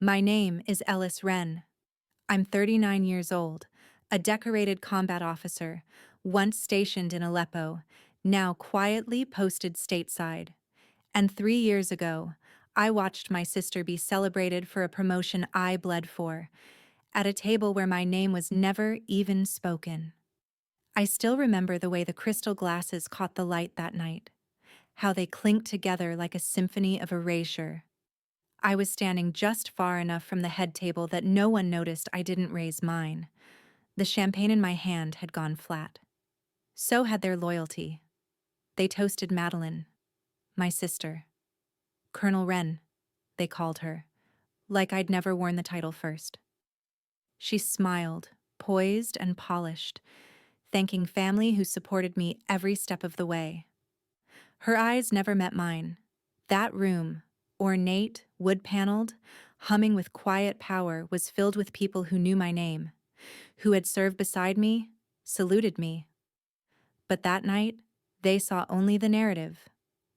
My name is Ellis Wren. I'm 39 years old, a decorated combat officer, once stationed in Aleppo, now quietly posted stateside. And 3 years ago, I watched my sister be celebrated for a promotion I bled for, at a table where my name was never even spoken. I still remember the way the crystal glasses caught the light that night, how they clinked together like a symphony of erasure. I was standing just far enough from the head table that no one noticed I didn't raise mine. The champagne in my hand had gone flat. So had their loyalty. They toasted Madeline, my sister. Colonel Wren, they called her, like I'd never worn the title first. She smiled, poised and polished, thanking family who supported me every step of the way. Her eyes never met mine. That room, ornate, wood-paneled, humming with quiet power, was filled with people who knew my name, who had served beside me, saluted me. But that night, they saw only the narrative,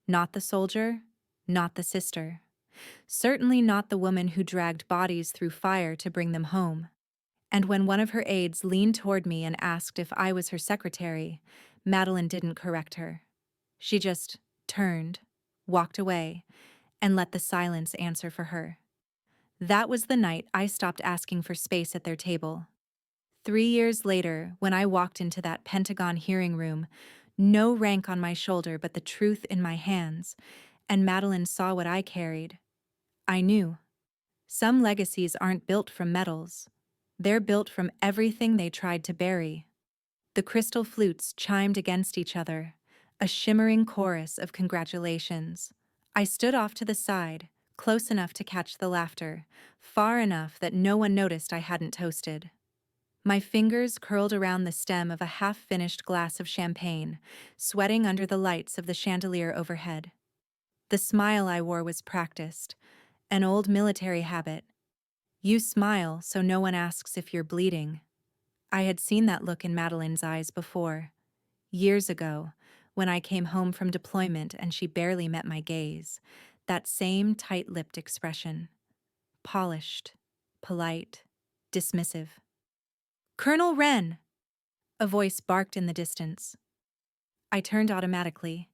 not the soldier, not the sister. Certainly not the woman who dragged bodies through fire to bring them home. And when one of her aides leaned toward me and asked if I was her secretary, Madeline didn't correct her. She just turned, walked away, and let the silence answer for her. That was the night I stopped asking for space at their table. 3 years later, when I walked into that Pentagon hearing room, no rank on my shoulder but the truth in my hands, and Madeline saw what I carried, I knew. Some legacies aren't built from medals. They're built from everything they tried to bury. The crystal flutes chimed against each other, a shimmering chorus of congratulations. I stood off to the side, close enough to catch the laughter, far enough that no one noticed I hadn't toasted. My fingers curled around the stem of a half-finished glass of champagne, sweating under the lights of the chandelier overhead. The smile I wore was practiced, an old military habit. You smile so no one asks if you're bleeding. I had seen that look in Madeline's eyes before, years ago, when I came home from deployment and she barely met my gaze. That same tight-lipped expression. Polished, polite, dismissive. "Colonel Wren!" A voice barked in the distance. I turned automatically,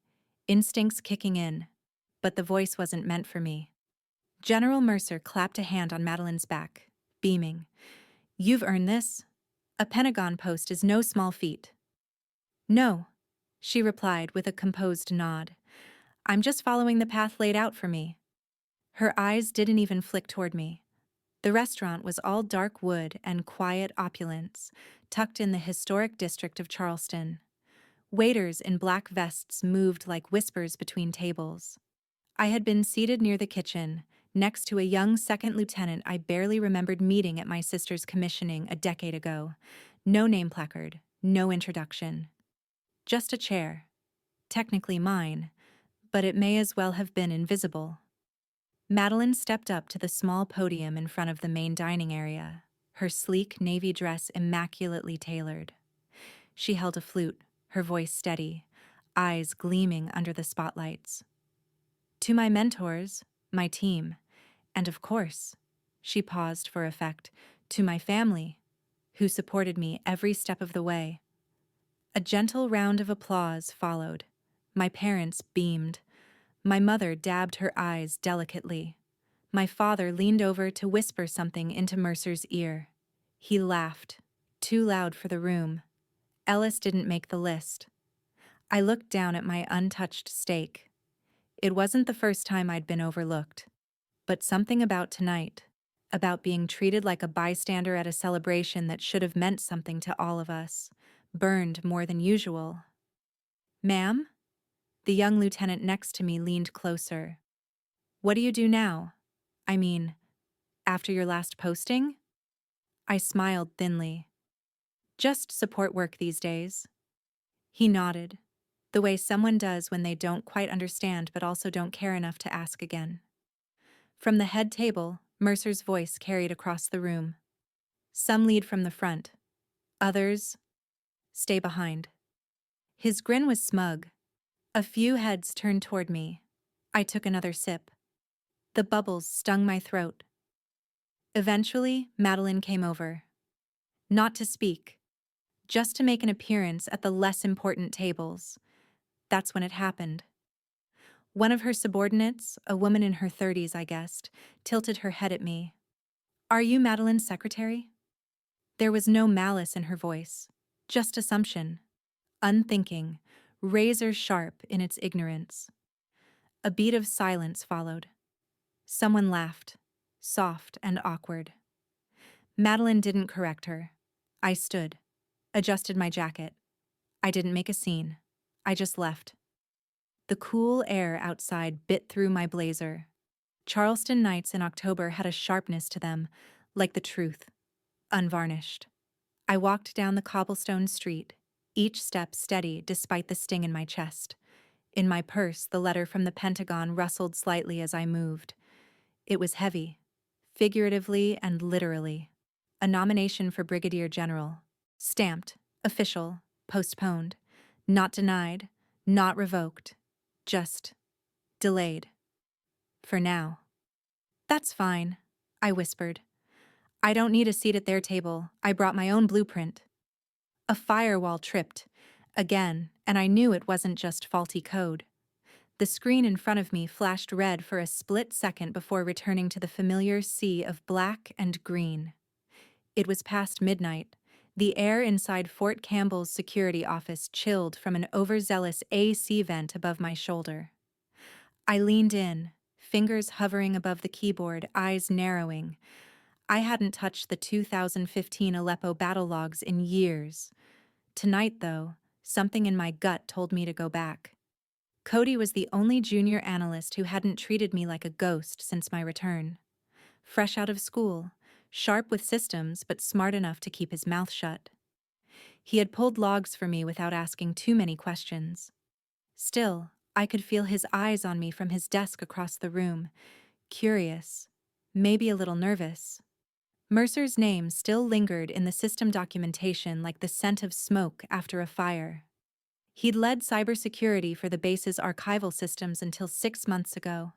instincts kicking in, but the voice wasn't meant for me. General Mercer clapped a hand on Madeline's back, beaming. "You've earned this. A Pentagon post is no small feat." "No," she replied with a composed nod. "I'm just following the path laid out for me." Her eyes didn't even flick toward me. The restaurant was all dark wood and quiet opulence, tucked in the historic district of Charleston. Waiters in black vests moved like whispers between tables. I had been seated near the kitchen, next to a young second lieutenant I barely remembered meeting at my sister's commissioning a decade ago. No name placard, no introduction. Just a chair. Technically mine, but it may as well have been invisible. Madeline stepped up to the small podium in front of the main dining area, her sleek navy dress immaculately tailored. She held a flute, her voice steady, eyes gleaming under the spotlights. "To my mentors, my team, and of course," she paused for effect, "to my family, who supported me every step of the way." A gentle round of applause followed. My parents beamed. My mother dabbed her eyes delicately. My father leaned over to whisper something into Mercer's ear. He laughed, too loud for the room. Ellis didn't make the list. I looked down at my untouched steak. It wasn't the first time I'd been overlooked. But something about tonight, about being treated like a bystander at a celebration that should have meant something to all of us, burned more than usual. "Ma'am?" The young lieutenant next to me leaned closer. "What do you do now? I mean, after your last posting?" I smiled thinly. "Just support work these days." He nodded, the way someone does when they don't quite understand but also don't care enough to ask again. From the head table, Mercer's voice carried across the room. "Some lead from the front. Others stay behind." His grin was smug. A few heads turned toward me. I took another sip. The bubbles stung my throat. Eventually, Madeline came over. Not to speak, just to make an appearance at the less important tables. That's when it happened. One of her subordinates, a woman in her 30s, I guessed, tilted her head at me. "Are you Madeline's secretary?" There was no malice in her voice, just assumption, unthinking, razor sharp in its ignorance. A beat of silence followed. Someone laughed, soft and awkward. Madeline didn't correct her. I stood, adjusted my jacket. I didn't make a scene. I just left. The cool air outside bit through my blazer. Charleston nights in October had a sharpness to them, like the truth, unvarnished. I walked down the cobblestone street, each step steady despite the sting in my chest. In my purse, the letter from the Pentagon rustled slightly as I moved. It was heavy, figuratively and literally. A nomination for Brigadier General. Stamped, official, postponed. Not denied, not revoked. Just delayed. For now. "That's fine," I whispered. "I don't need a seat at their table. I brought my own blueprint." A firewall tripped. Again, and I knew it wasn't just faulty code. The screen in front of me flashed red for a split second before returning to the familiar sea of black and green. It was past midnight. The air inside Fort Campbell's security office chilled from an overzealous AC vent above my shoulder. I leaned in, fingers hovering above the keyboard, eyes narrowing. I hadn't touched the 2015 Aleppo battle logs in years. Tonight, though, something in my gut told me to go back. Cody was the only junior analyst who hadn't treated me like a ghost since my return. Fresh out of school, sharp with systems but smart enough to keep his mouth shut. He had pulled logs for me without asking too many questions. Still, I could feel his eyes on me from his desk across the room, curious, maybe a little nervous. Mercer's name still lingered in the system documentation like the scent of smoke after a fire. He'd led cybersecurity for the base's archival systems until 6 months ago,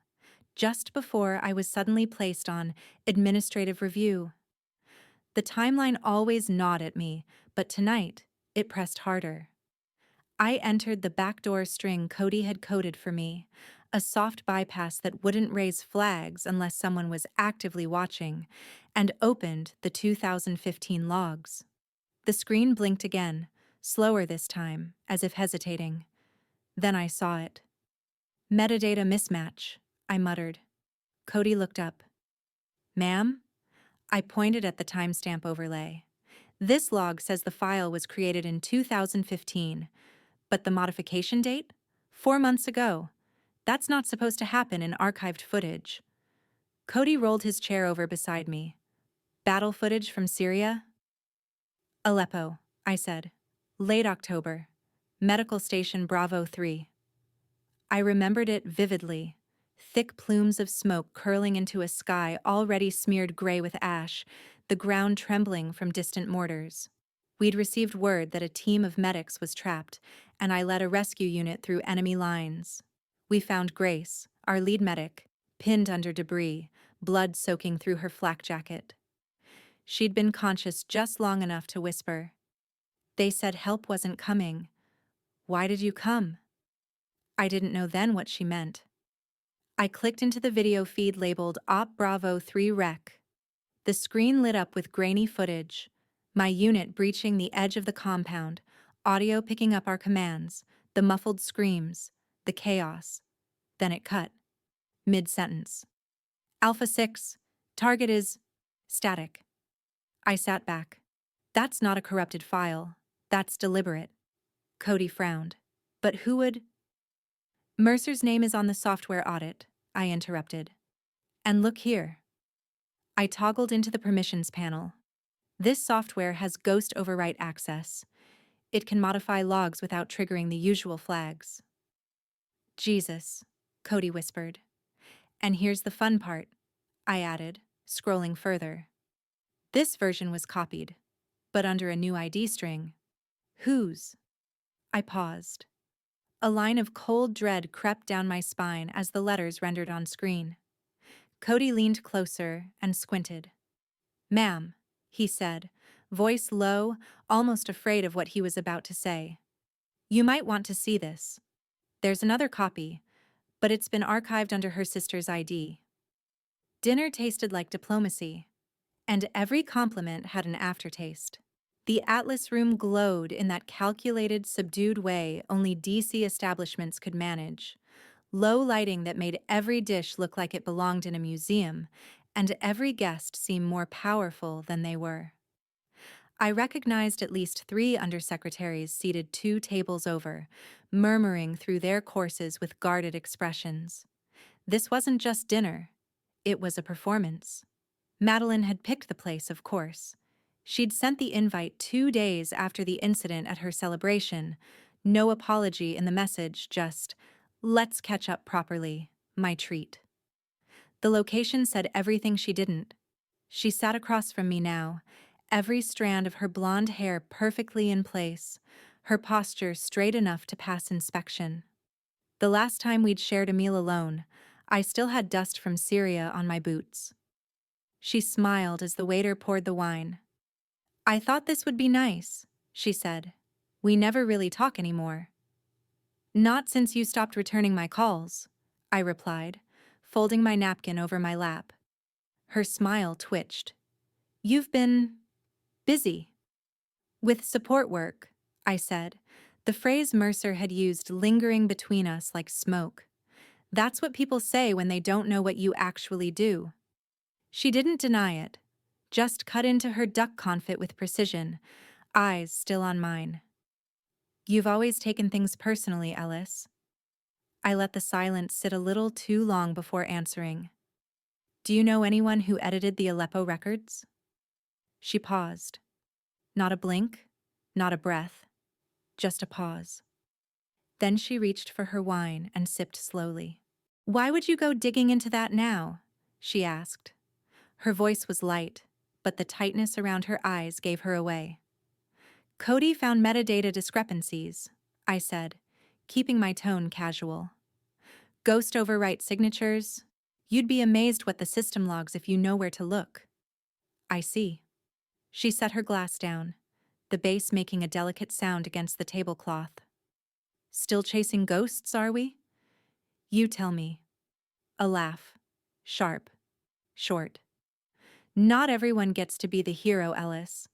just before I was suddenly placed on administrative review. The timeline always gnawed at me, but tonight, it pressed harder. I entered the backdoor string Cody had coded for me, a soft bypass that wouldn't raise flags unless someone was actively watching, and opened the 2015 logs. The screen blinked again, slower this time, as if hesitating. Then I saw it. "Metadata mismatch," I muttered. Cody looked up. "Ma'am?" I pointed at the timestamp overlay. "This log says the file was created in 2015, but the modification date? 4 months ago. That's not supposed to happen in archived footage." Cody rolled his chair over beside me. "Battle footage from Syria?" "Aleppo," I said. "Late October. Medical Station Bravo 3. I remembered it vividly. Thick plumes of smoke curling into a sky already smeared gray with ash, the ground trembling from distant mortars. We'd received word that a team of medics was trapped, and I led a rescue unit through enemy lines. We found Grace, our lead medic, pinned under debris, blood soaking through her flak jacket. She'd been conscious just long enough to whisper, "They said help wasn't coming. Why did you come?" I didn't know then what she meant. I clicked into the video feed labeled Op Bravo 3 Rec. The screen lit up with grainy footage, my unit breaching the edge of the compound, audio picking up our commands, the muffled screams, the chaos. Then it cut. Mid-sentence. "Alpha 6, target is..." Static. I sat back. "That's not a corrupted file. That's deliberate." Cody frowned. "But who would..." "Mercer's name is on the software audit," I interrupted. "And look here." I toggled into the permissions panel. This software has ghost overwrite access. It can modify logs without triggering the usual flags. "Jesus," Cody whispered. "And here's the fun part," I added, scrolling further. This version was copied, but under a new ID string. "Whose?" I paused. A line of cold dread crept down my spine as the letters rendered on screen. Cody leaned closer and squinted. "Ma'am," he said, voice low, almost afraid of what he was about to say. "You might want to see this. There's another copy, but it's been archived under her sister's ID." Dinner tasted like diplomacy, and every compliment had an aftertaste. The Atlas room glowed in that calculated, subdued way only DC establishments could manage. Low lighting that made every dish look like it belonged in a museum, and every guest seem more powerful than they were. I recognized at least 3 undersecretaries seated 2 tables over, murmuring through their courses with guarded expressions. This wasn't just dinner, it was a performance. Madeline had picked the place, of course. She'd sent the invite 2 days after the incident at her celebration. No apology in the message, just, "Let's catch up properly, my treat." The location said everything she didn't. She sat across from me now, every strand of her blonde hair perfectly in place, her posture straight enough to pass inspection. The last time we'd shared a meal alone, I still had dust from Syria on my boots. She smiled as the waiter poured the wine. "I thought this would be nice," she said. "We never really talk anymore." "Not since you stopped returning my calls," I replied, folding my napkin over my lap. Her smile twitched. "You've been busy." "With support work," I said, the phrase Mercer had used lingering between us like smoke. "That's what people say when they don't know what you actually do." She didn't deny it, just cut into her duck confit with precision, eyes still on mine. "You've always taken things personally, Ellis." I let the silence sit a little too long before answering. "Do you know anyone who edited the Aleppo records?" She paused. Not a blink, not a breath, just a pause. Then she reached for her wine and sipped slowly. "Why would you go digging into that now?" she asked. Her voice was light, but the tightness around her eyes gave her away. "Cody found metadata discrepancies," I said, keeping my tone casual. "Ghost overwrite signatures. You'd be amazed what the system logs if you know where to look." "I see." She set her glass down, the base making a delicate sound against the tablecloth. "Still chasing ghosts, are we?" "You tell me." A laugh. Sharp. Short. "Not everyone gets to be the hero, Ellis.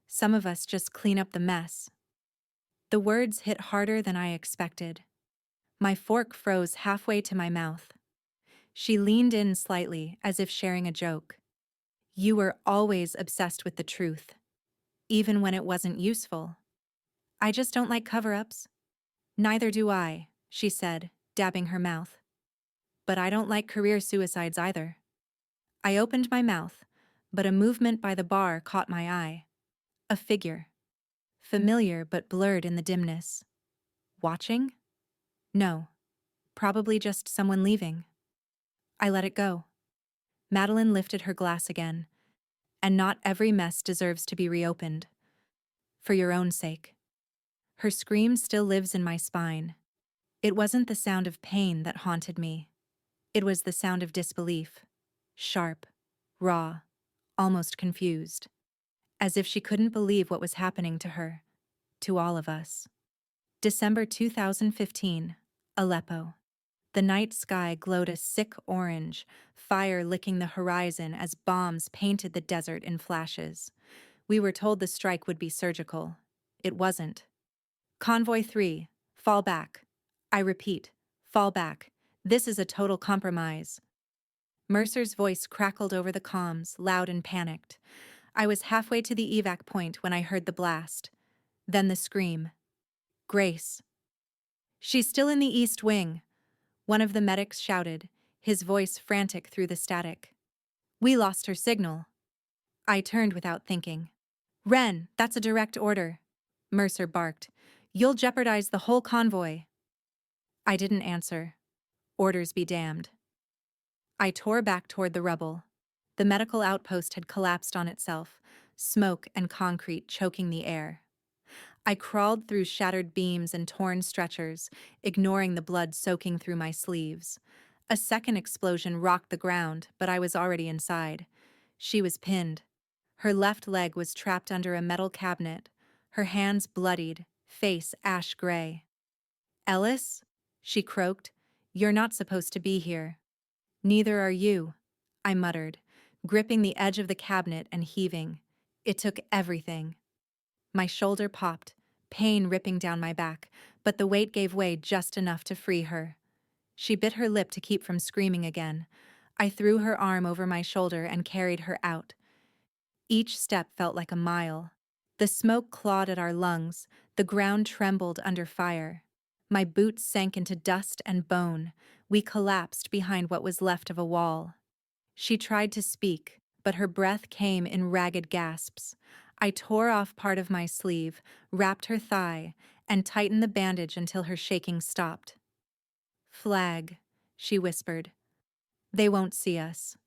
Some of us just clean up the mess." The words hit harder than I expected. My fork froze halfway to my mouth. She leaned in slightly, as if sharing a joke. "You were always obsessed with the truth, even when it wasn't useful." "I just don't like cover-ups." "Neither do I," she said, dabbing her mouth. "But I don't like career suicides either." I opened my mouth, but a movement by the bar caught my eye. A figure. Familiar but blurred in the dimness. Watching? No. Probably just someone leaving. I let it go. Madeline lifted her glass again. "And not every mess deserves to be reopened. For your own sake." Her scream still lives in my spine. It wasn't the sound of pain that haunted me. It was the sound of disbelief. Sharp, raw, almost confused. As if she couldn't believe what was happening to her. To all of us. December 2015, Aleppo. The night sky glowed a sick orange, fire licking the horizon as bombs painted the desert in flashes. We were told the strike would be surgical. It wasn't. "Convoy 3, fall back." I repeat, fall back. This is a total compromise. Mercer's voice crackled over the comms, loud and panicked. I was halfway to the evac point when I heard the blast. Then the scream. "Grace." "She's still in the East Wing," one of the medics shouted, his voice frantic through the static. "We lost her signal." I turned without thinking. "Ren, that's a direct order," Mercer barked. "You'll jeopardize the whole convoy." I didn't answer. Orders be damned. I tore back toward the rubble. The medical outpost had collapsed on itself, smoke and concrete choking the air. I crawled through shattered beams and torn stretchers, ignoring the blood soaking through my sleeves. A second explosion rocked the ground, but I was already inside. She was pinned. Her left leg was trapped under a metal cabinet, her hands bloodied, face ash gray. "Ellis?" she croaked. "You're not supposed to be here." "Neither are you," I muttered, gripping the edge of the cabinet and heaving. It took everything. My shoulder popped, pain ripping down my back, but the weight gave way just enough to free her. She bit her lip to keep from screaming again. I threw her arm over my shoulder and carried her out. Each step felt like a mile. The smoke clawed at our lungs, the ground trembled under fire. My boots sank into dust and bone. We collapsed behind what was left of a wall. She tried to speak, but her breath came in ragged gasps. I tore off part of my sleeve, wrapped her thigh, and tightened the bandage until her shaking stopped. "Flag," she whispered. "They won't see us."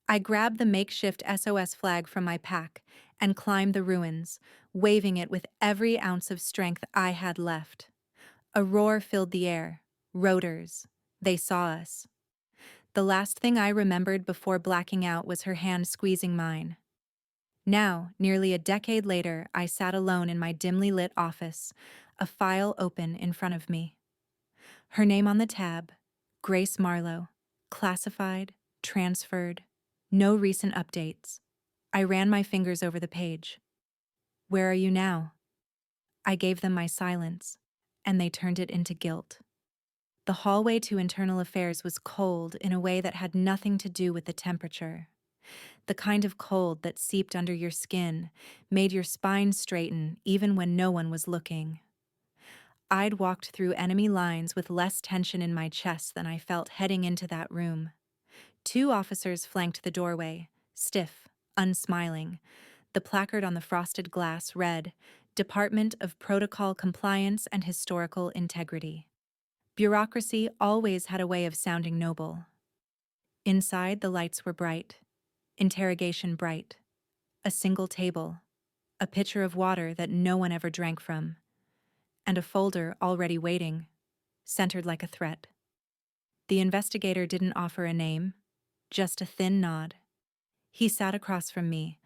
I grabbed the makeshift SOS flag from my pack and climbed the ruins, waving it with every ounce of strength I had left. A roar filled the air. Rotors. They saw us. The last thing I remembered before blacking out was her hand squeezing mine. Now, nearly a decade later, I sat alone in my dimly lit office, a file open in front of me. Her name on the tab, Grace Marlowe, classified, transferred, no recent updates. I ran my fingers over the page. "Where are you now?" I gave them my silence, and they turned it into guilt. The hallway to internal affairs was cold in a way that had nothing to do with the temperature. The kind of cold that seeped under your skin, made your spine straighten even when no one was looking. I'd walked through enemy lines with less tension in my chest than I felt heading into that room. 2 officers flanked the doorway, stiff, unsmiling. The placard on the frosted glass read, "Department of Protocol Compliance and Historical Integrity." Bureaucracy always had a way of sounding noble. Inside, the lights were bright. Interrogation bright. A single table. A pitcher of water that no one ever drank from. And a folder already waiting, centered like a threat. The investigator didn't offer a name, just a thin nod. He sat across from me,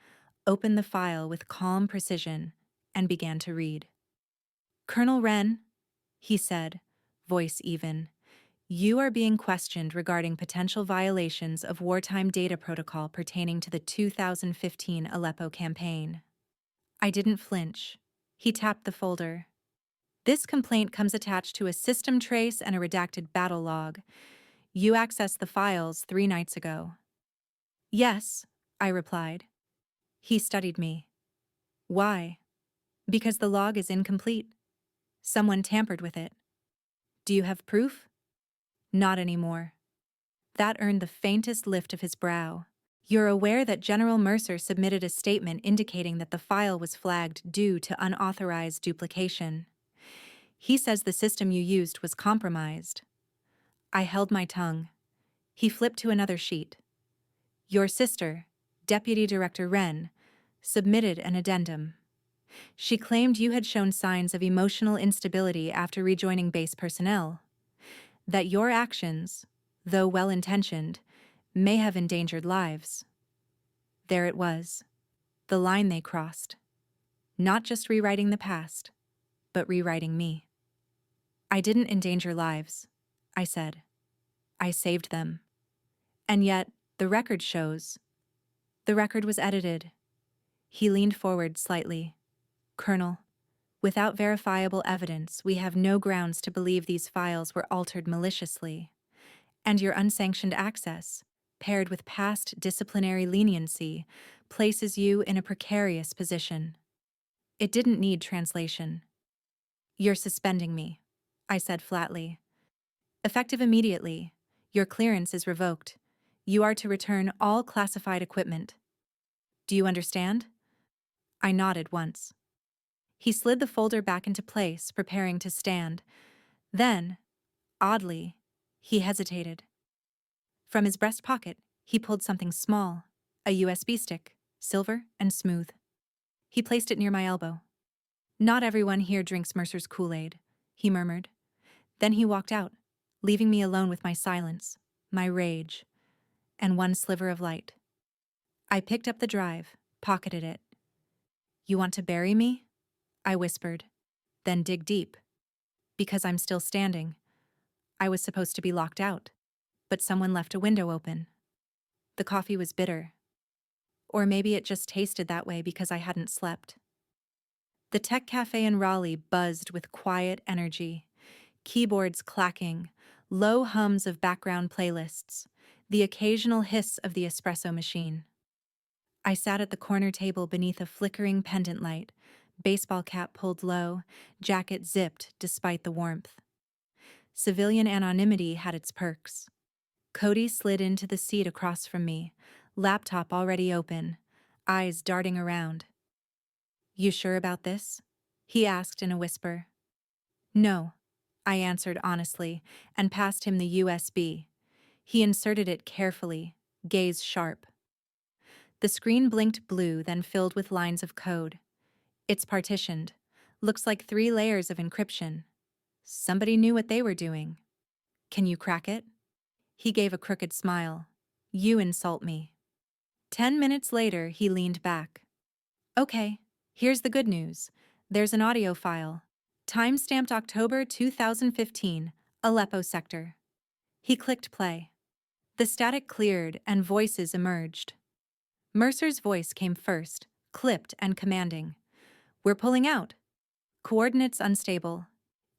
opened the file with calm precision, and began to read. "Colonel Wren," he said, voice even, "you are being questioned regarding potential violations of wartime data protocol pertaining to the 2015 Aleppo campaign." I didn't flinch. He tapped the folder. "This complaint comes attached to a system trace and a redacted battle log. You accessed the files 3 nights ago." "Yes," I replied. He studied me. "Why?" "Because the log is incomplete. Someone tampered with it." "Do you have proof?" "Not anymore." That earned the faintest lift of his brow. "You're aware that General Mercer submitted a statement indicating that the file was flagged due to unauthorized duplication. He says the system you used was compromised." I held my tongue. He flipped to another sheet. "Your sister, Deputy Director Wren, submitted an addendum. She claimed you had shown signs of emotional instability after rejoining base personnel. That your actions, though well-intentioned, may have endangered lives." There it was. The line they crossed. Not just rewriting the past, but rewriting me. "I didn't endanger lives," I said. "I saved them. And yet, the record shows." "The record was edited." He leaned forward slightly. "Colonel, without verifiable evidence, we have no grounds to believe these files were altered maliciously. And your unsanctioned access, paired with past disciplinary leniency, places you in a precarious position. It didn't need translation." "You're suspending me," I said flatly. "Effective immediately. Your clearance is revoked. You are to return all classified equipment. Do you understand?" I nodded once. He slid the folder back into place, preparing to stand. Then, oddly, he hesitated. From his breast pocket, he pulled something small, a USB stick, silver and smooth. He placed it near my elbow. "Not everyone here drinks Mercer's Kool-Aid," he murmured. Then he walked out, leaving me alone with my silence, my rage, and one sliver of light. I picked up the drive, pocketed it. You want to bury me? I whispered. Then dig deep. Because I'm still standing. I was supposed to be locked out. But someone left a window open. The coffee was bitter. Or maybe it just tasted that way because I hadn't slept. The tech cafe in Raleigh buzzed with quiet energy. Keyboards clacking, low hums of background playlists, the occasional hiss of the espresso machine. I sat at the corner table beneath a flickering pendant light, baseball cap pulled low, jacket zipped despite the warmth. Civilian anonymity had its perks. Cody slid into the seat across from me, laptop already open, eyes darting around. You sure about this? He asked in a whisper. No, I answered honestly, and passed him the USB. He inserted it carefully, gaze sharp. The screen blinked blue, then filled with lines of code. It's partitioned. Looks like 3 layers of encryption. Somebody knew what they were doing. Can you crack it? He gave a crooked smile. You insult me. 10 minutes later, he leaned back. Okay, here's the good news. There's an audio file. Time-stamped October 2015, Aleppo sector. He clicked play. The static cleared and voices emerged. Mercer's voice came first, clipped and commanding. We're pulling out. Coordinates unstable.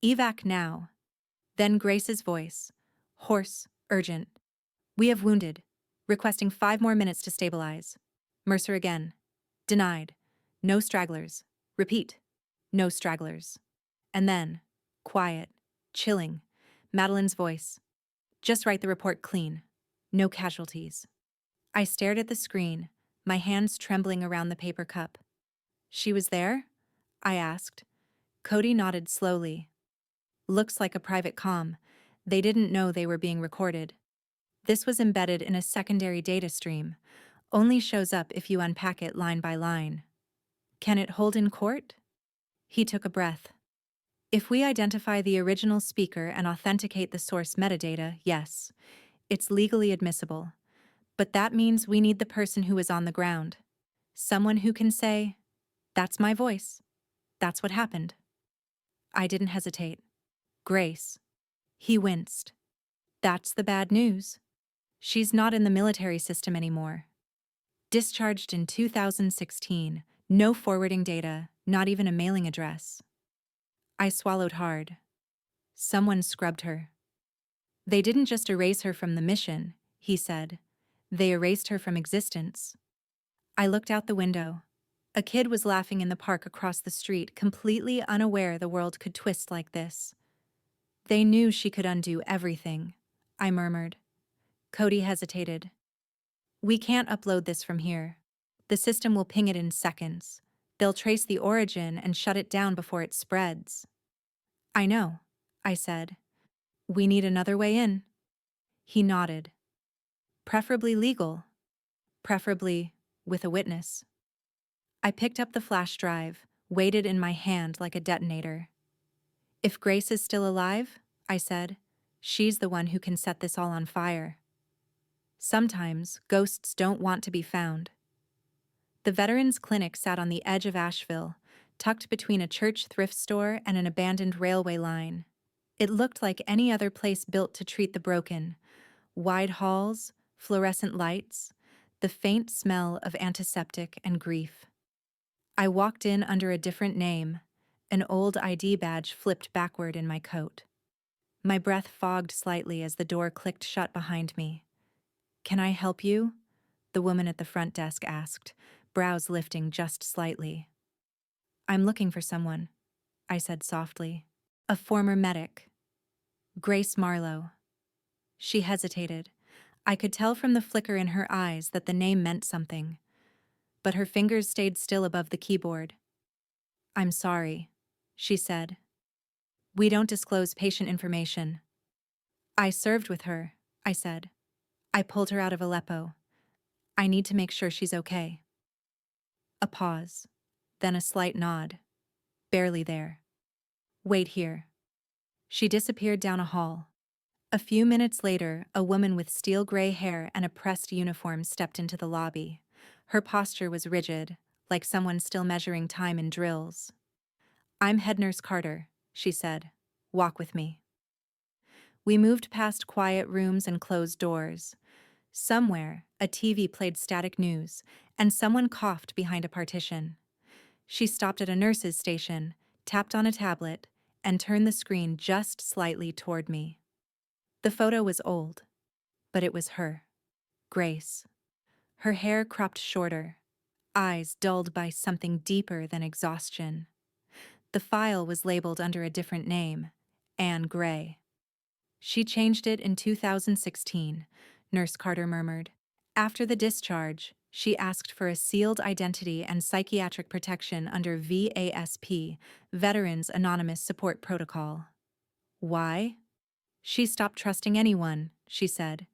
Evac now. Then Grace's voice. Hoarse, urgent. We have wounded. Requesting 5 more minutes to stabilize. Mercer again. Denied. No stragglers. Repeat. No stragglers. And then, quiet, chilling, Madeline's voice. Just write the report clean. No casualties. I stared at the screen, my hands trembling around the paper cup. She was there? I asked. Cody nodded slowly. Looks like a private comm. They didn't know they were being recorded. This was embedded in a secondary data stream. Only shows up if you unpack it line by line. Can it hold in court? He took a breath. If we identify the original speaker and authenticate the source metadata, yes, it's legally admissible. But that means we need the person who is on the ground. Someone who can say, that's my voice. That's what happened. I didn't hesitate. Grace. He winced. That's the bad news. She's not in the military system anymore. Discharged in 2016, no forwarding data, not even a mailing address. I swallowed hard. Someone scrubbed her. They didn't just erase her from the mission, he said. They erased her from existence. I looked out the window. A kid was laughing in the park across the street, completely unaware the world could twist like this. They knew she could undo everything, I murmured. Cody hesitated. We can't upload this from here. The system will ping it in seconds. They'll trace the origin and shut it down before it spreads. I know, I said. We need another way in. He nodded. Preferably legal. Preferably with a witness. I picked up the flash drive, weighed it in my hand like a detonator. If Grace is still alive, I said, she's the one who can set this all on fire. Sometimes ghosts don't want to be found. The Veterans Clinic sat on the edge of Asheville, tucked between a church thrift store and an abandoned railway line. It looked like any other place built to treat the broken. Wide halls, fluorescent lights, the faint smell of antiseptic and grief. I walked in under a different name, an old ID badge flipped backward in my coat. My breath fogged slightly as the door clicked shut behind me. Can I help you? The woman at the front desk asked, brows lifting just slightly. I'm looking for someone, I said softly. A former medic. Grace Marlowe. She hesitated. I could tell from the flicker in her eyes that the name meant something. But her fingers stayed still above the keyboard. I'm sorry, she said. We don't disclose patient information. I served with her, I said. I pulled her out of Aleppo. I need to make sure she's okay. A pause, then a slight nod. Barely there. Wait here. She disappeared down a hall. A few minutes later, a woman with steel gray hair and a pressed uniform stepped into the lobby. Her posture was rigid, like someone still measuring time in drills. "I'm head nurse Carter," she said. "Walk with me." We moved past quiet rooms and closed doors. Somewhere, a TV played static news, and someone coughed behind a partition. She stopped at a nurse's station, tapped on a tablet, and turned the screen just slightly toward me. The photo was old, but it was her. Grace. Her hair cropped shorter, eyes dulled by something deeper than exhaustion. The file was labeled under a different name, Anne Gray. "She changed it in 2016, Nurse Carter murmured. "After the discharge, she asked for a sealed identity and psychiatric protection under VASP, Veterans Anonymous Support Protocol." "Why?" "She stopped trusting anyone," she said.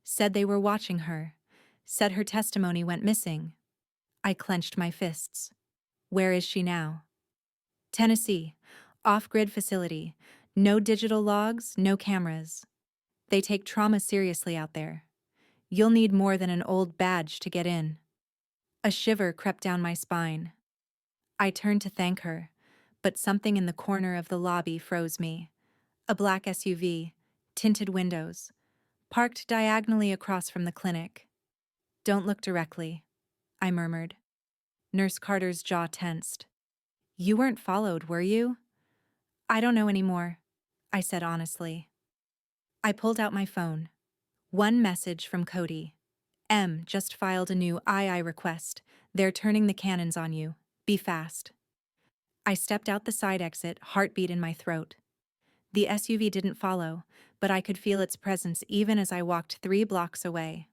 "Said they were watching her. Said her testimony went missing." I clenched my fists. "Where is she now?" "Tennessee. Off-grid facility. No digital logs, no cameras. They take trauma seriously out there. You'll need more than an old badge to get in." A shiver crept down my spine. I turned to thank her, but something in the corner of the lobby froze me. A black SUV, tinted windows, parked diagonally across from the clinic. "Don't look directly," I murmured. Nurse Carter's jaw tensed. "You weren't followed, were you?" "I don't know anymore," I said honestly. I pulled out my phone. One message from Cody. "M just filed a new II request. They're turning the cannons on you. Be fast." I stepped out the side exit, heartbeat in my throat. The SUV didn't follow, but I could feel its presence even as I walked 3 blocks away.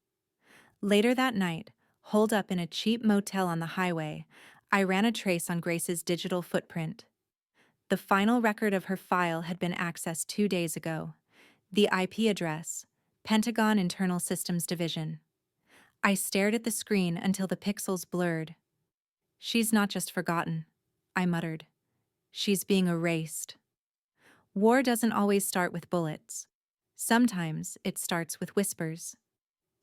Later that night, holed up in a cheap motel on the highway, I ran a trace on Grace's digital footprint. The final record of her file had been accessed 2 days ago. The IP address, Pentagon Internal Systems Division. I stared at the screen until the pixels blurred. "She's not just forgotten," I muttered. "She's being erased." War doesn't always start with bullets. Sometimes it starts with whispers.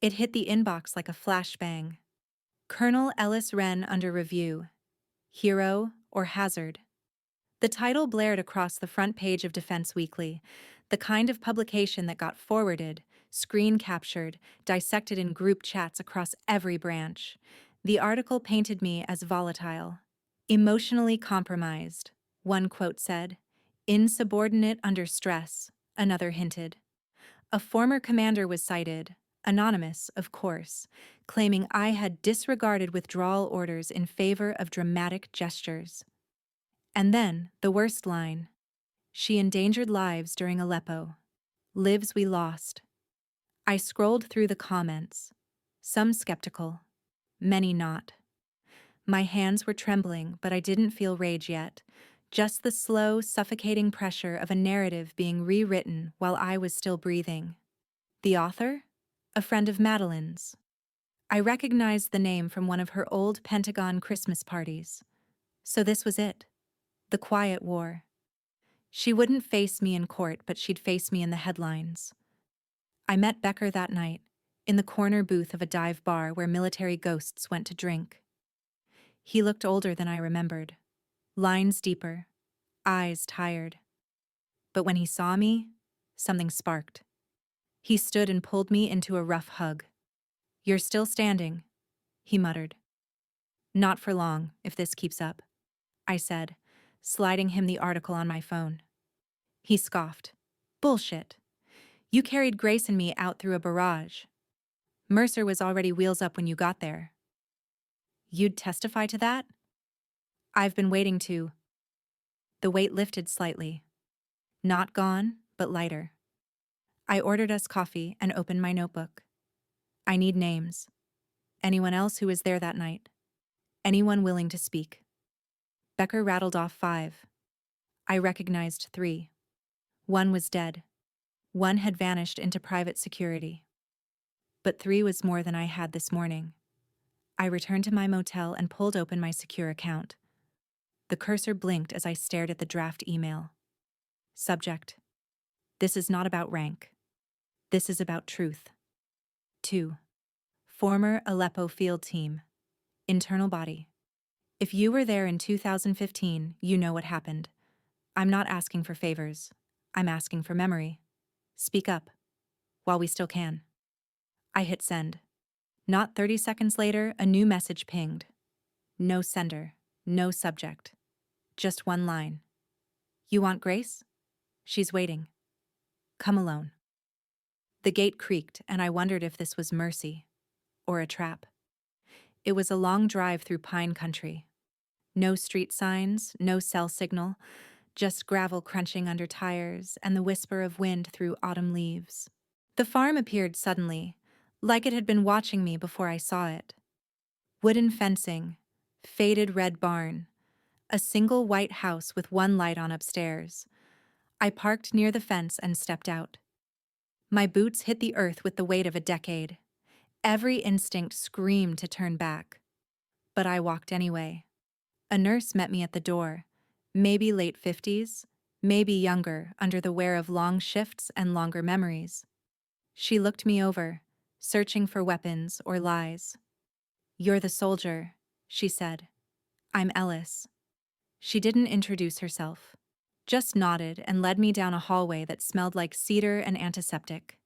It hit the inbox like a flashbang. "Colonel Ellis Wren under review. Hero or hazard?" The title blared across the front page of Defense Weekly, the kind of publication that got forwarded, screen captured, dissected in group chats across every branch. The article painted me as volatile. "Emotionally compromised," one quote said. "Insubordinate under stress," another hinted. A former commander was cited, anonymous, of course, claiming I had disregarded withdrawal orders in favor of dramatic gestures. And then, the worst line. "She endangered lives during Aleppo. Lives we lost." I scrolled through the comments. Some skeptical, many not. My hands were trembling, but I didn't feel rage yet. Just the slow, suffocating pressure of a narrative being rewritten while I was still breathing. The author? A friend of Madeline's. I recognized the name from one of her old Pentagon Christmas parties. So this was it. The quiet war. She wouldn't face me in court, but she'd face me in the headlines. I met Becker that night, in the corner booth of a dive bar where military ghosts went to drink. He looked older than I remembered. Lines deeper, eyes tired. But when he saw me, something sparked. He stood and pulled me into a rough hug. "You're still standing," he muttered. "Not for long, if this keeps up," I said, sliding him the article on my phone. He scoffed. "Bullshit. You carried Grace and me out through a barrage. Mercer was already wheels up when you got there." "You'd testify to that?" "I've been waiting to." The weight lifted slightly. Not gone, but lighter. I ordered us coffee and opened my notebook. "I need names. Anyone else who was there that night. Anyone willing to speak." Becker rattled off 5. I recognized 3. One was dead. One had vanished into private security. But 3 was more than I had this morning. I returned to my motel and pulled open my secure account. The cursor blinked as I stared at the draft email. Subject: "This is not about rank. This is about truth." 2. Former Aleppo field team. internal body. If you were there in 2015, you know what happened. I'm not asking for favors. I'm asking for memory. Speak up, while we still can. I hit send. Not 30 seconds later, a new message pinged. No sender, no subject. Just one line. You want Grace? She's waiting. Come alone. The gate creaked, and I wondered if this was mercy or a trap. It was a long drive through pine country. No street signs, no cell signal, just gravel crunching under tires and the whisper of wind through autumn leaves. The farm appeared suddenly, like it had been watching me before I saw it. Wooden fencing, faded red barn, a single white house with one light on upstairs. I parked near the fence and stepped out. My boots hit the earth with the weight of a decade. Every instinct screamed to turn back. But I walked anyway. A nurse met me at the door, maybe late 50s, maybe younger, under the wear of long shifts and longer memories. She looked me over, searching for weapons or lies. "You're the soldier," she said. "I'm Ellis." She didn't introduce herself, just nodded and led me down a hallway that smelled like cedar and antiseptic.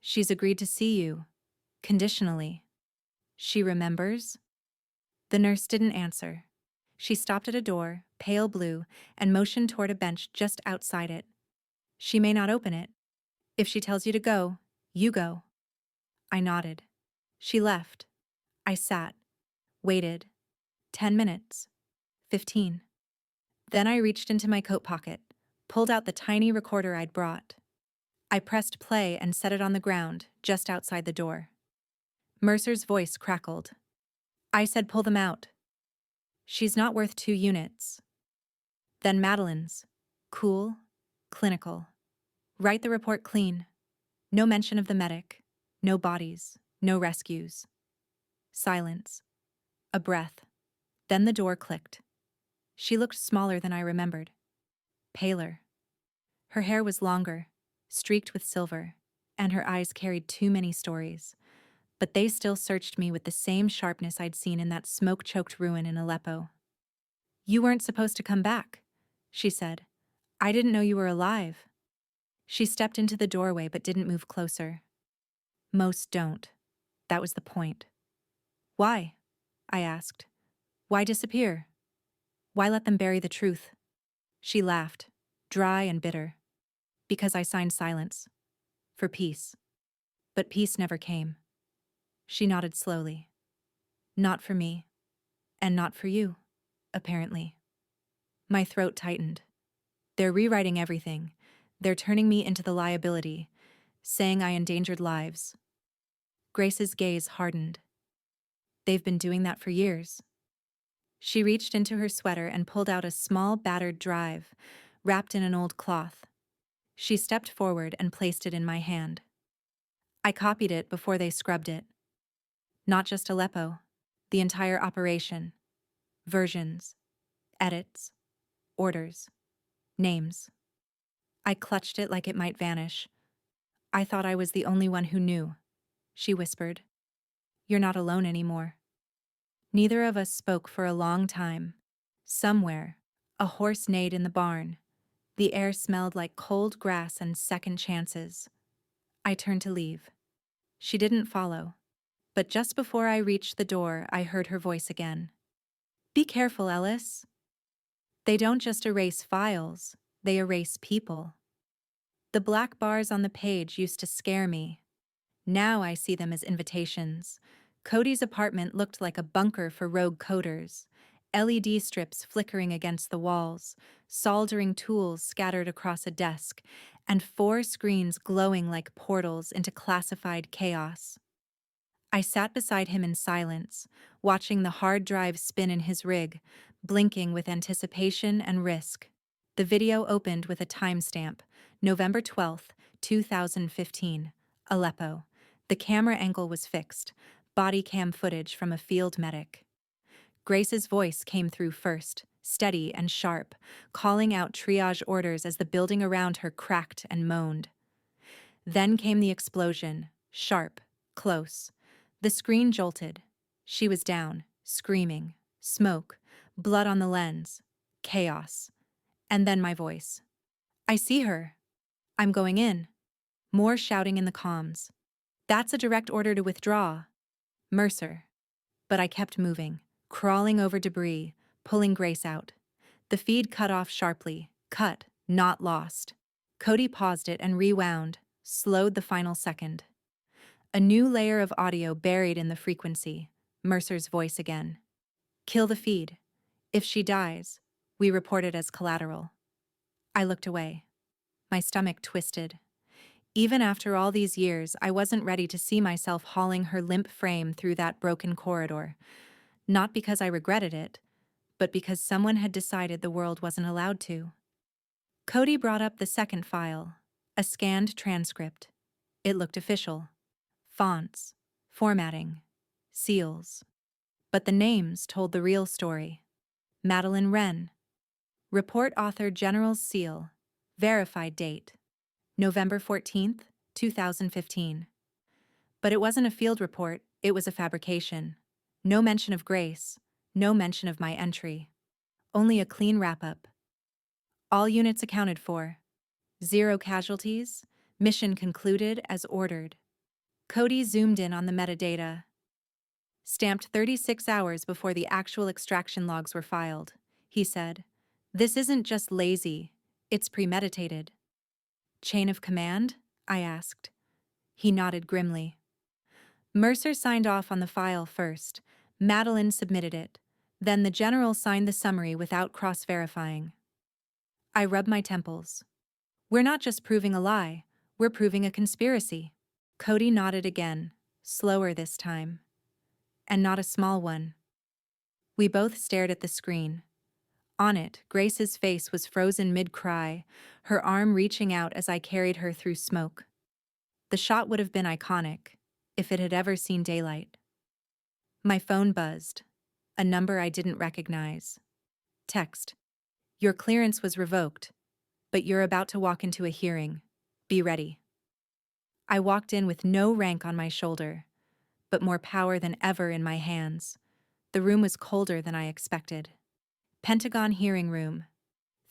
"She's agreed to see you, conditionally. She remembers?" The nurse didn't answer. She stopped at a door, pale blue, and motioned toward a bench just outside it. "She may not open it. If she tells you to go, you go." I nodded. She left. I sat, waited. 10 minutes. 15. Then I reached into my coat pocket, pulled out the tiny recorder I'd brought. I pressed play and set it on the ground, just outside the door. Mercer's voice crackled. I said, "Pull them out." "She's not worth 2 units. Then Madeline's. Cool, clinical. Write the report clean. No mention of the medic. No bodies. No rescues. Silence. A breath. Then the door clicked. She looked smaller than I remembered. Paler. Her hair was longer, streaked with silver, and her eyes carried too many stories. But they still searched me with the same sharpness I'd seen in that smoke-choked ruin in Aleppo. "You weren't supposed to come back," she said. "I didn't know you were alive." She stepped into the doorway but didn't move closer. Most don't. That was the point. "Why?" I asked. "Why disappear? Why let them bury the truth?" She laughed, dry and bitter. "Because I signed silence. For peace. But peace never came." She nodded slowly. "Not for me. And not for you, apparently." My throat tightened. They're rewriting everything. They're turning me into the liability, saying I endangered lives. Grace's gaze hardened. "They've been doing that for years." She reached into her sweater and pulled out a small battered drive, wrapped in an old cloth. She stepped forward and placed it in my hand. I copied it before they scrubbed it. Not just Aleppo, the entire operation. Versions, edits, orders, names. I clutched it like it might vanish. "I thought I was the only one who knew," she whispered. "You're not alone anymore." Neither of us spoke for a long time. Somewhere, a horse neighed in the barn. The air smelled like cold grass and second chances. I turned to leave. She didn't follow. But just before I reached the door, I heard her voice again. "Be careful, Ellis. They don't just erase files, they erase people." The black bars on the page used to scare me. Now I see them as invitations. Cody's apartment looked like a bunker for rogue coders. LED strips flickering against the walls, soldering tools scattered across a desk, and 4 screens glowing like portals into classified chaos. I sat beside him in silence, watching the hard drive spin in his rig, blinking with anticipation and risk. The video opened with a timestamp, November 12th, 2015, Aleppo. The camera angle was fixed, body cam footage from a field medic. Grace's voice came through first, steady and sharp, calling out triage orders as the building around her cracked and moaned. Then came the explosion, sharp, close. The screen jolted. She was down, Screaming, smoke, blood on the lens, chaos. And then my voice. I see her. I'm going in. More shouting in the comms. That's a direct order to withdraw. Mercer. But I kept moving, crawling over debris, pulling Grace out. The feed cut off sharply. Cut, not lost. Cody paused it and rewound, slowed the final second. A new layer of audio buried in the frequency. Mercer's voice again. Kill the feed. If she dies, we report it as collateral. I looked away. My stomach twisted. Even after all these years, I wasn't ready to see myself hauling her limp frame through that broken corridor. Not because I regretted it, but because someone had decided the world wasn't allowed to. Cody brought up the second file, a scanned transcript. It looked official. Fonts, formatting, seals. But the names told the real story. Madeline Wren. Report author General's seal. Verified date. November 14th, 2015. But it wasn't a field report, it was a fabrication. No mention of Grace, no mention of my entry. Only a clean wrap-up. All units accounted for. 0 casualties, mission concluded as ordered. Cody zoomed in on the metadata. Stamped 36 hours before the actual extraction logs were filed, he said. This isn't just lazy, it's premeditated. Chain of command? I asked. He nodded grimly. Mercer signed off on the file first. Madeline submitted it. Then the general signed the summary without cross-verifying. I rubbed my temples. We're not just proving a lie, we're proving a conspiracy. Cody nodded again, slower this time. And not a small one. We both stared at the screen. On it, Grace's face was frozen mid-cry, her arm reaching out as I carried her through smoke. The shot would have been iconic, if it had ever seen daylight. My phone buzzed. A number I didn't recognize. Text. Your clearance was revoked, but you're about to walk into a hearing. Be ready. I walked in with no rank on my shoulder, but more power than ever in my hands. The room was colder than I expected. Pentagon hearing room.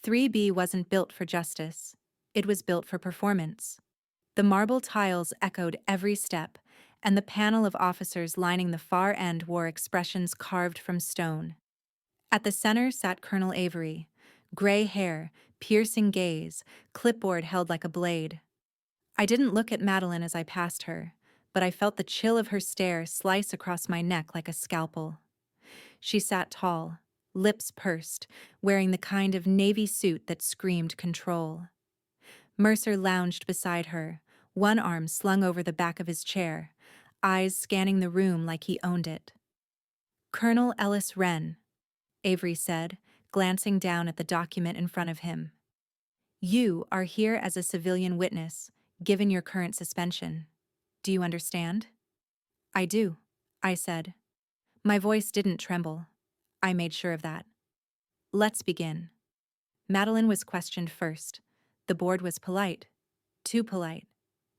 3B wasn't built for justice. It was built for performance. The marble tiles echoed every step, and the panel of officers lining the far end wore expressions carved from stone. At the center sat Colonel Avery, gray hair, piercing gaze, clipboard held like a blade. I didn't look at Madeline as I passed her, but I felt the chill of her stare slice across my neck like a scalpel. She sat tall, lips pursed, wearing the kind of navy suit that screamed control. Mercer lounged beside her, one arm slung over the back of his chair, eyes scanning the room like he owned it. Colonel Ellis Wren, Avery said, glancing down at the document in front of him. You are here as a civilian witness, given your current suspension. Do you understand? I do, I said. My voice didn't tremble. I made sure of that. Let's begin. Madeline was questioned first. The board was polite. Too polite.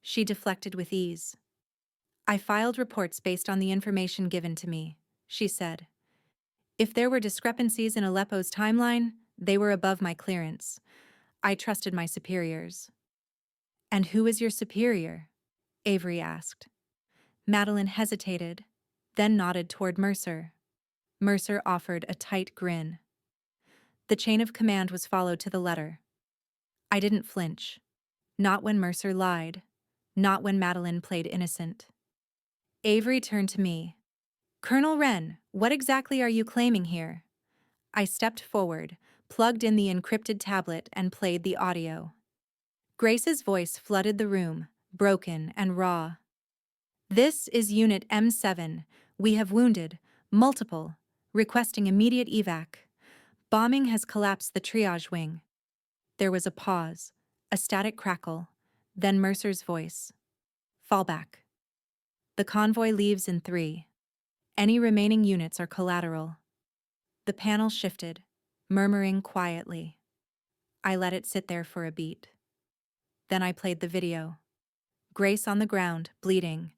She deflected with ease. I filed reports based on the information given to me, she said. If there were discrepancies in Aleppo's timeline, they were above my clearance. I trusted my superiors. And who is your superior? Avery asked. Madeline hesitated, then nodded toward Mercer. Mercer offered a tight grin. The chain of command was followed to the letter. I didn't flinch. Not when Mercer lied. Not when Madeline played innocent. Avery turned to me. Colonel Wren, what exactly are you claiming here? I stepped forward, plugged in the encrypted tablet, and played the audio. Grace's voice flooded the room, broken and raw. This is Unit M7. We have wounded, multiple, requesting immediate evac. Bombing has collapsed the triage wing. There was a pause, a static crackle, then Mercer's voice. Fall back. The convoy leaves in 3. Any remaining units are collateral. The panel shifted, murmuring quietly. I let it sit there for a beat. Then I played the video. Grace on the ground, bleeding.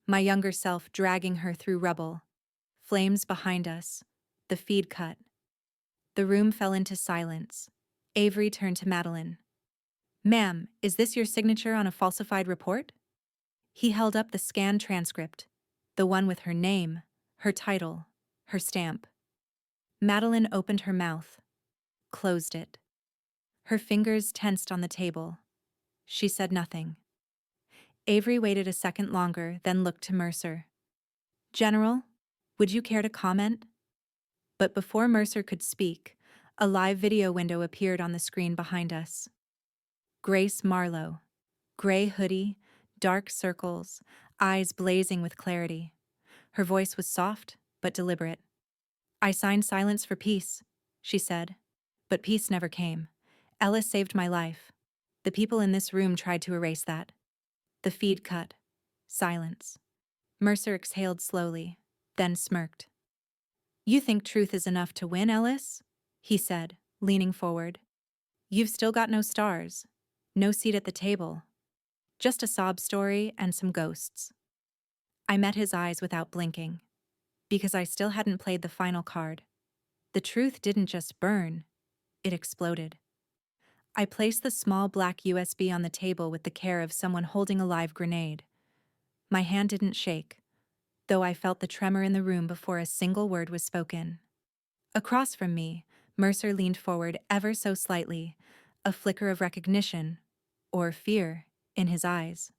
My younger self dragging her through rubble. flames behind us. The feed cut. The room fell into silence. Avery turned to Madeline. "Ma'am, is this your signature on a falsified report?" He held up the scanned transcript, the one with her name, her title, her stamp. Madeline opened her mouth, closed it. Her fingers tensed on the table. She said nothing. Avery waited a second longer, then looked to Mercer. "General, would you care to comment?" But before Mercer could speak, a live video window appeared on the screen behind us. Grace Marlowe. Gray hoodie, dark circles, eyes blazing with clarity. Her voice was soft, but deliberate. "I signed silence for peace," she said. "But peace never came. Ellis saved my life. The people in this room tried to erase that." The feed cut. Silence. Mercer exhaled slowly, then smirked. "You think truth is enough to win, Ellis?" he said, leaning forward. "You've still got no stars, no seat at the table. Just a sob story and some ghosts." I met his eyes without blinking, because I still hadn't played the final card. The truth didn't just burn, it exploded. I placed the small black USB on the table with the care of someone holding a live grenade. My hand didn't shake, though I felt the tremor in the room before a single word was spoken. Across from me, Mercer leaned forward ever so slightly, a flicker of recognition, or fear, in his eyes.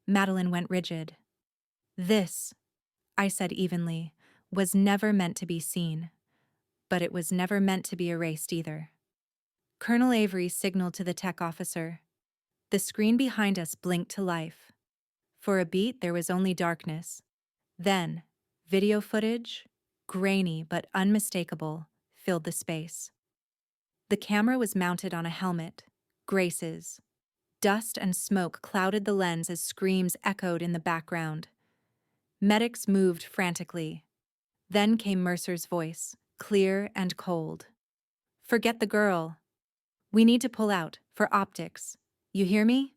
Madeline went rigid. "This," I said evenly, "was never meant to be seen. But it was never meant to be erased either." Colonel Avery signaled to the tech officer. The screen behind us blinked to life. For a beat, there was only darkness. Then, video footage, grainy but unmistakable, filled the space. The camera was mounted on a helmet, Grace's. Dust and smoke clouded the lens as screams echoed in the background. Medics moved frantically. Then came Mercer's voice, clear and cold. "Forget the girl. We need to pull out, for optics. You hear me?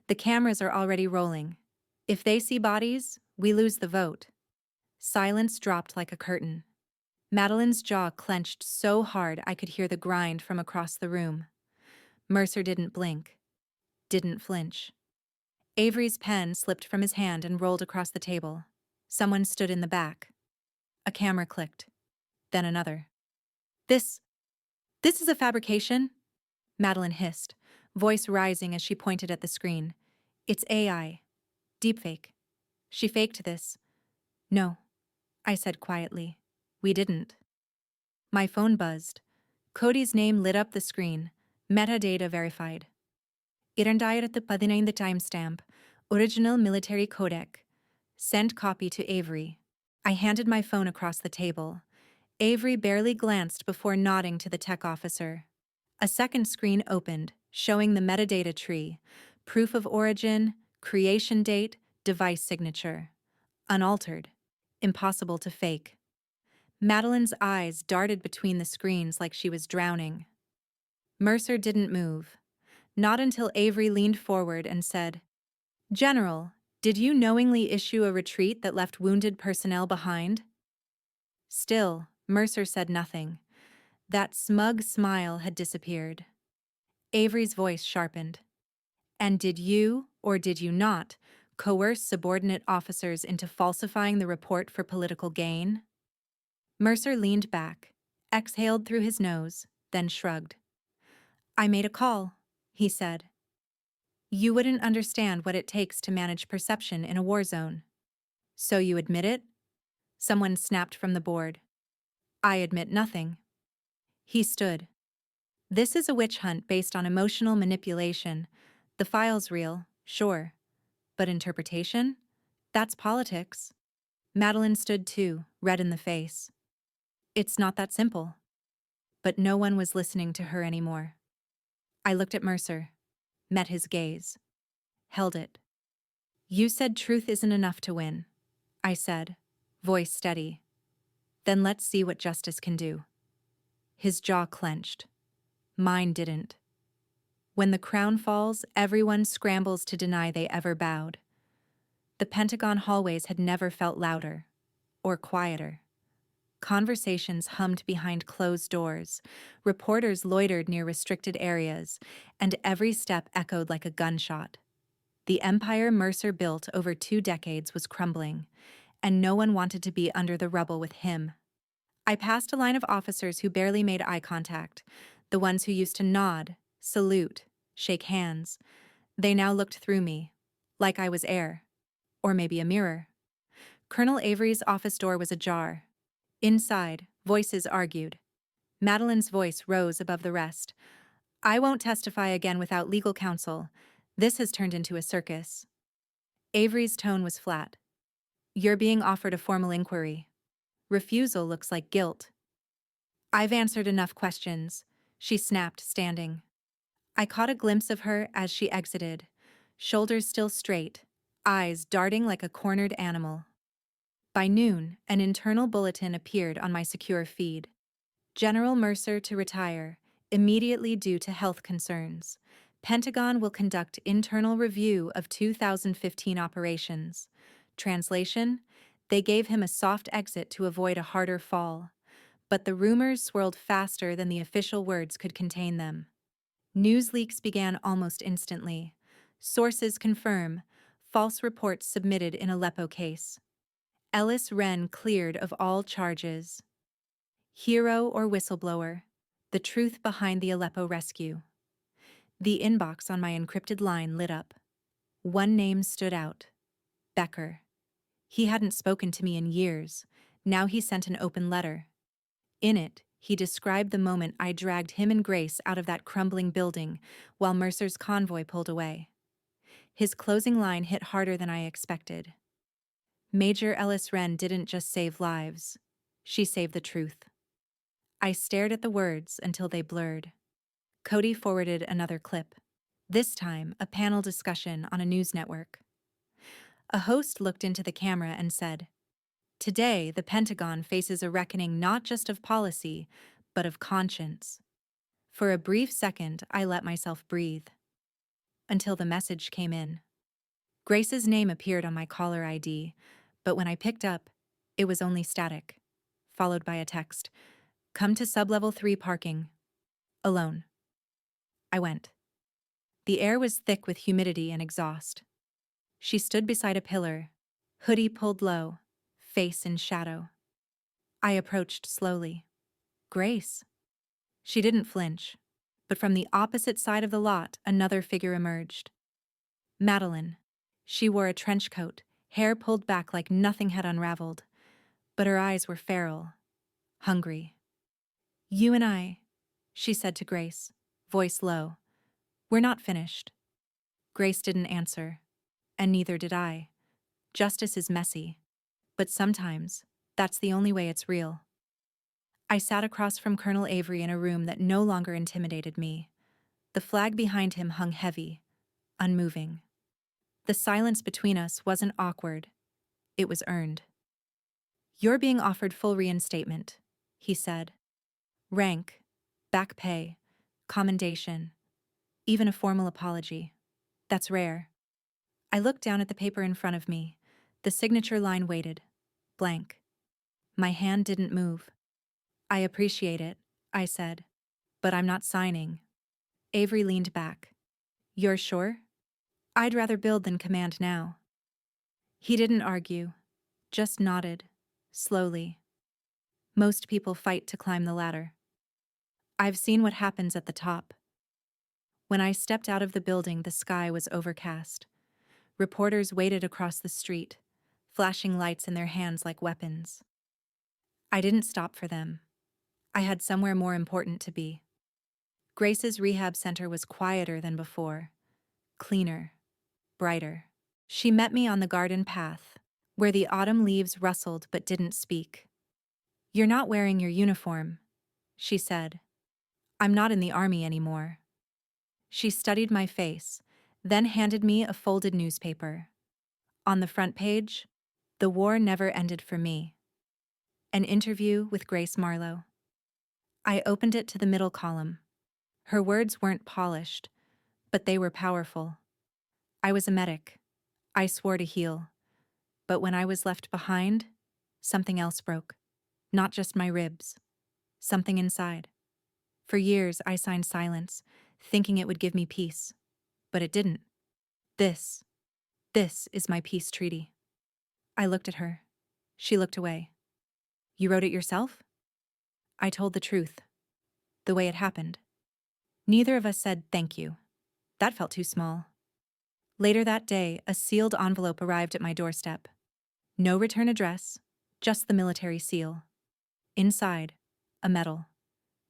The cameras are already rolling. If they see bodies, we lose the vote." Silence dropped like a curtain. Madeline's jaw clenched so hard I could hear the grind from across the room. Mercer didn't blink, didn't flinch. Avery's pen slipped from his hand and rolled across the table. Someone stood in the back. A camera clicked. Then another. This is a fabrication," Madeline hissed, voice rising as she pointed at the screen. "It's AI. Deepfake. She faked this." "No," I said quietly. "We didn't." My phone buzzed. Cody's name lit up the screen. Metadata verified. "Irandayirath 19 timestamp. Original military codec. Sent copy to Avery." I handed my phone across the table. Avery barely glanced before nodding to the tech officer. A second screen opened, showing the metadata tree, proof of origin, creation date, device signature. Unaltered. Impossible to fake. Madeline's eyes darted between the screens like she was drowning. Mercer didn't move. Not until Avery leaned forward and said, "General, did you knowingly issue a retreat that left wounded personnel behind?" Still, Mercer said nothing. That smug smile had disappeared. Avery's voice sharpened. "And did you, or did you not, coerce subordinate officers into falsifying the report for political gain?" Mercer leaned back, exhaled through his nose, then shrugged. "I made a call," he said. "You wouldn't understand what it takes to manage perception in a war zone." "So you admit it?" Someone snapped from the board. "I admit nothing." He stood. "This is a witch hunt based on emotional manipulation. The file's real, sure. But interpretation? That's politics." Madeline stood too, red in the face. "It's not that simple." But no one was listening to her anymore. I looked at Mercer, met his gaze, held it. "You said truth isn't enough to win," I said, voice steady. "Then let's see what justice can do." His jaw clenched. Mine didn't. When the crown falls, everyone scrambles to deny they ever bowed. The Pentagon hallways had never felt louder, or quieter. Conversations hummed behind closed doors, reporters loitered near restricted areas, and every step echoed like a gunshot. The empire Mercer built over 2 decades was crumbling, and no one wanted to be under the rubble with him. I passed a line of officers who barely made eye contact, the ones who used to nod, salute, shake hands. They now looked through me, like I was air, or maybe a mirror. Colonel Avery's office door was ajar. Inside, voices argued. Madeline's voice rose above the rest. I won't testify again without legal counsel. This has turned into a circus. Avery's tone was flat. You're being offered a formal inquiry. Refusal looks like guilt. I've answered enough questions, she snapped, standing. I caught a glimpse of her as she exited, shoulders still straight, eyes darting like a cornered animal. By noon, an internal bulletin appeared on my secure feed. General Mercer to retire, immediately due to health concerns. Pentagon will conduct internal review of 2015 operations. Translation: they gave him a soft exit to avoid a harder fall. But the rumors swirled faster than the official words could contain them. News leaks began almost instantly. Sources confirm, false reports submitted in Aleppo case. Ellis Wren cleared of all charges. Hero or whistleblower, the truth behind the Aleppo rescue. The inbox on my encrypted line lit up. One name stood out: Becker. He hadn't spoken to me in years. Now he sent an open letter. In it, he described the moment I dragged him and Grace out of that crumbling building while Mercer's convoy pulled away. His closing line hit harder than I expected. Major Ellis Wren didn't just save lives. She saved the truth. I stared at the words until they blurred. Cody forwarded another clip. This time, a panel discussion on a news network. A host looked into the camera and said, "Today, the Pentagon faces a reckoning not just of policy, but of conscience." For a brief second, I let myself breathe. Until the message came in. Grace's name appeared on my caller ID, but when I picked up, it was only static, followed by a text. "Come to sublevel 3 parking. Alone." I went. The air was thick with humidity and exhaust. She stood beside a pillar, hoodie pulled low, face in shadow. I approached slowly. Grace. She didn't flinch, but from the opposite side of the lot, another figure emerged. Madeline. She wore a trench coat, hair pulled back like nothing had unraveled, but her eyes were feral, hungry. "You and I," she said to Grace, voice low. "We're not finished." Grace didn't answer, and neither did I. Justice is messy, but sometimes that's the only way it's real. I sat across from Colonel Avery in a room that no longer intimidated me. The flag behind him hung heavy, unmoving. The silence between us wasn't awkward. It was earned. "You're being offered full reinstatement," he said. "Rank, back pay, commendation, even a formal apology. That's rare." I looked down at the paper in front of me. The signature line waited, blank. My hand didn't move. "I appreciate it," I said, "but I'm not signing." Avery leaned back. "You're sure?" "I'd rather build than command now." He didn't argue, just nodded, slowly. Most people fight to climb the ladder. I've seen what happens at the top. When I stepped out of the building, the sky was overcast. Reporters waited across the street, flashing lights in their hands like weapons. I didn't stop for them. I had somewhere more important to be. Grace's rehab center was quieter than before, cleaner, brighter. She met me on the garden path, where the autumn leaves rustled but didn't speak. "You're not wearing your uniform," she said. "I'm not in the army anymore." She studied my face, then handed me a folded newspaper. On the front page, "The war never ended for me." An interview with Grace Marlowe. I opened it to the middle column. Her words weren't polished, but they were powerful. "I was a medic. I swore to heal. But when I was left behind, something else broke." Not just my ribs. Something inside. For years, I signed silence, thinking it would give me peace. But it didn't. This, this is my peace treaty. I looked at her. She looked away. You wrote it yourself? I told the truth. The way it happened. Neither of us said thank you. That felt too small. Later that day, a sealed envelope arrived at my doorstep. No return address, just the military seal. Inside, a medal.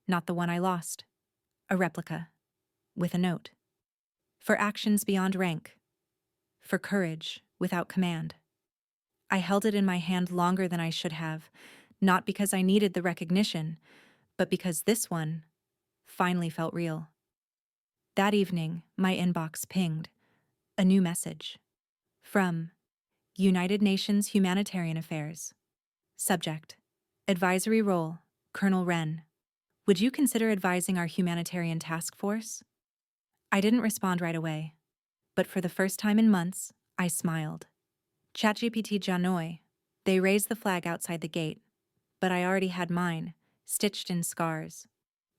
Not the one I lost. A replica. With a note. For actions beyond rank. For courage without command. I held it in my hand longer than I should have, not because I needed the recognition, but because this one finally felt real. That evening, my inbox pinged. A new message. From United Nations Humanitarian Affairs. Subject: Advisory role, Colonel Wren. Would you consider advising our humanitarian task force? I didn't respond right away, but for the first time in months, I smiled. ChatGPT Janoi. They raised the flag outside the gate, but I already had mine, stitched in scars.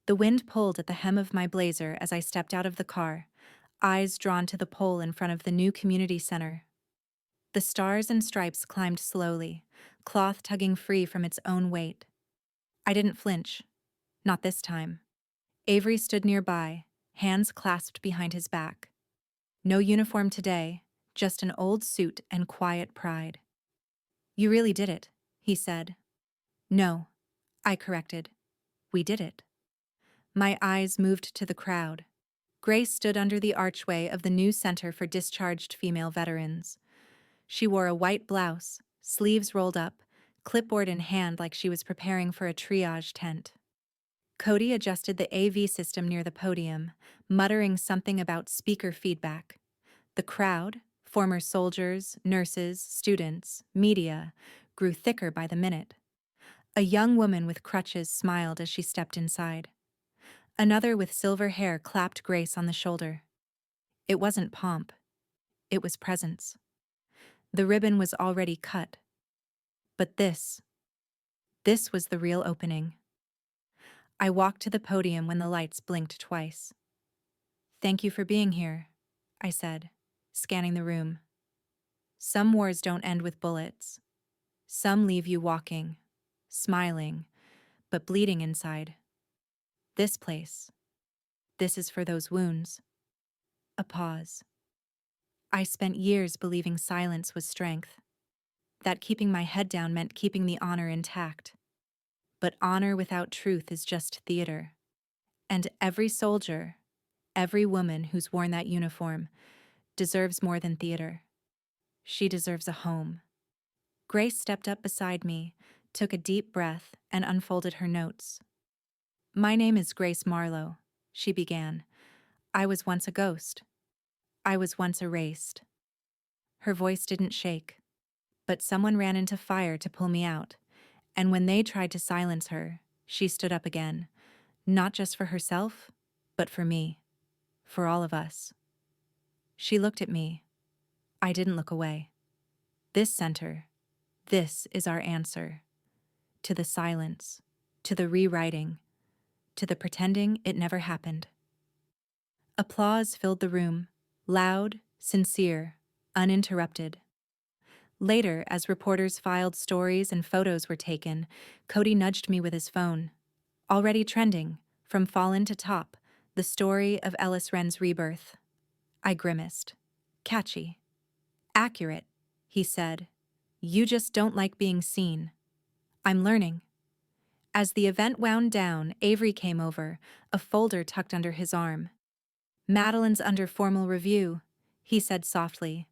The wind pulled at the hem of my blazer as I stepped out of the car, eyes drawn to the pole in front of the new community center. The stars and stripes climbed slowly, cloth tugging free from its own weight. I didn't flinch. Not this time. Avery stood nearby, hands clasped behind his back. No uniform today, just an old suit and quiet pride. You really did it, he said. No, I corrected. We did it. My eyes moved to the crowd. Grace stood under the archway of the new Center for Discharged Female Veterans. She wore a white blouse, sleeves rolled up, clipboard in hand like she was preparing for a triage tent. Cody adjusted the AV system near the podium, muttering something about speaker feedback. The crowd, former soldiers, nurses, students, media, grew thicker by the minute. A young woman with crutches smiled as she stepped inside. Another with silver hair clapped Grace on the shoulder. It wasn't pomp. It was presence. The ribbon was already cut. But this was the real opening. I walked to the podium when the lights blinked twice. Thank you for being here, I said, scanning the room. Some wars don't end with bullets. Some leave you walking, smiling, but bleeding inside. This place, this is for those wounds. A pause. I spent years believing silence was strength, that keeping my head down meant keeping the honor intact. But honor without truth is just theater. And every soldier, every woman who's worn that uniform, deserves more than theater. She deserves a home. Grace stepped up beside me, took a deep breath, and unfolded her notes. My name is Grace Marlowe, she began. I was once a ghost. I was once erased. Her voice didn't shake. But someone ran into fire to pull me out, and when they tried to silence her, she stood up again, not just for herself, but for me, for all of us. She looked at me. I didn't look away. This center, this is our answer. To the silence, to the rewriting, to the pretending it never happened. Applause filled the room, loud, sincere, uninterrupted. Later, as reporters filed stories and photos were taken, Cody nudged me with his phone. Already trending, from fallen to top, the story of Ellis Wren's rebirth. I grimaced. Catchy. Accurate, he said. You just don't like being seen. I'm learning. As the event wound down, Avery came over, a folder tucked under his arm. Madeline's under formal review, he said softly.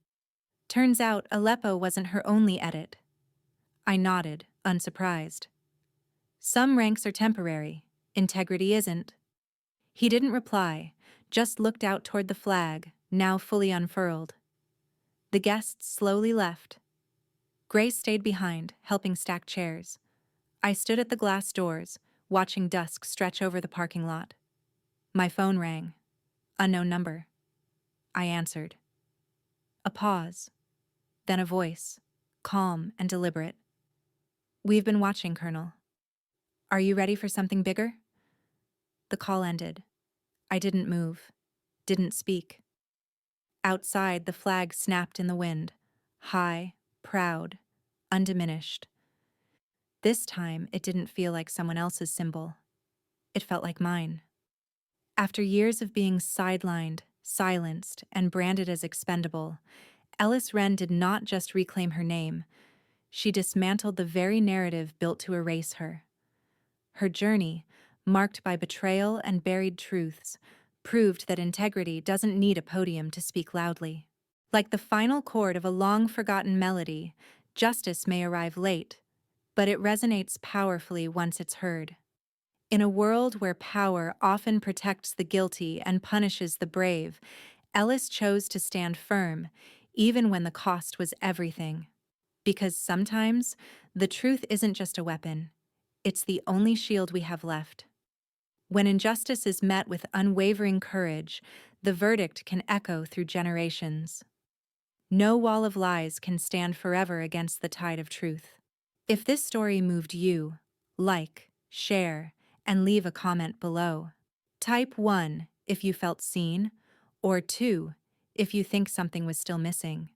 Turns out Aleppo wasn't her only edit. I nodded, unsurprised. Some ranks are temporary, integrity isn't. He didn't reply, just looked out toward the flag, now fully unfurled. The guests slowly left. Grace stayed behind, helping stack chairs. I stood at the glass doors, watching dusk stretch over the parking lot. My phone rang. Unknown number. I answered. A pause. Then a voice, calm and deliberate. We've been watching, Colonel. Are you ready for something bigger? The call ended. I didn't move, didn't speak. Outside, the flag snapped in the wind, high, proud, undiminished. This time, it didn't feel like someone else's symbol. It felt like mine. After years of being sidelined, silenced, and branded as expendable, Ellis Wren did not just reclaim her name, she dismantled the very narrative built to erase her. Her journey, marked by betrayal and buried truths, proved that integrity doesn't need a podium to speak loudly. Like the final chord of a long-forgotten melody, justice may arrive late, but it resonates powerfully once it's heard. In a world where power often protects the guilty and punishes the brave, Ellis chose to stand firm, even when the cost was everything. Because sometimes, the truth isn't just a weapon, it's the only shield we have left. When injustice is met with unwavering courage, the verdict can echo through generations. No wall of lies can stand forever against the tide of truth. If this story moved you, like, share, and leave a comment below. Type 1 if you felt seen, or 2 if you think something was still missing.